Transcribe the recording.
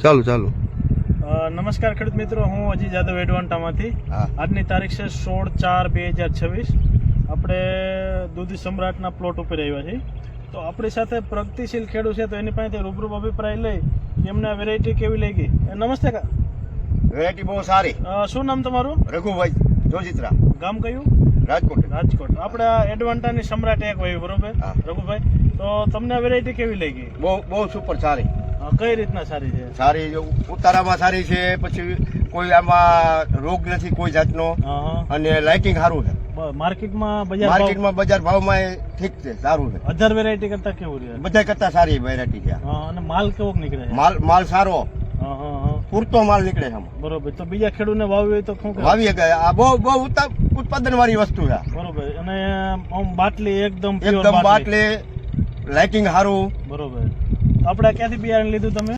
ચાલુ ચાલુ. નમસ્કાર ખેડૂત મિત્રો, હું અજી જાદવ એડવાન્ટામાંથી. આજની તારીખ છે 16/4/2026. આપણે દૂધી સમ્રાટના પ્લોટ ઉપર આવ્યા છીએ. તો આપણી સાથે પ્રગતિશીલ ખેડૂત છે, તો એની પાસેથી રૂબરૂ અભિપ્રાય લઈ કે એમને આ વેરાયટી કેવી લાગી. નમસ્તે કા. વેરાયટી બહુ સારી. શું નામ તમારું? રઘુભાઈ જોજીત્રા. ગામ કયું? રાજકોટ. રાજકોટ. આપણે આ એડવાન્ટાની સમ્રાટ એક વાવી, બરોબર રઘુભાઈ? તો તમને આ વેરાયટી કેવી લાગી? બહુ સુપર સારી. કઈ રીતના સારી છે? સારી ઉતારામાં સારી છે, પછી કોઈ આમાં રોગ નથી કોઈ જાતનો, અને લાઇટિંગ સારું છે. માર્કેટમાં બજાર ભાવમાં ઠીક છે, સારું છે. અધર વેરાયટી કરતા કેવું રહે? બધા કરતા સારી વેરાયટી છે. અને માલ કેવો નીકળે? માલ સારો, પૂરતો માલ નીકળે છે. બરોબર. તો બીજા ખેડૂતને વાવી હોય તો શું વાવી ગયા? આ બહુ ઉત્પાદન વાળી વસ્તુ છે. બરોબર. અને બાટલી એકદમ બાટલી, લાઇટિંગ સારું. બરોબર. આપણે ક્યાંથી બિયારણ લીધું તમે?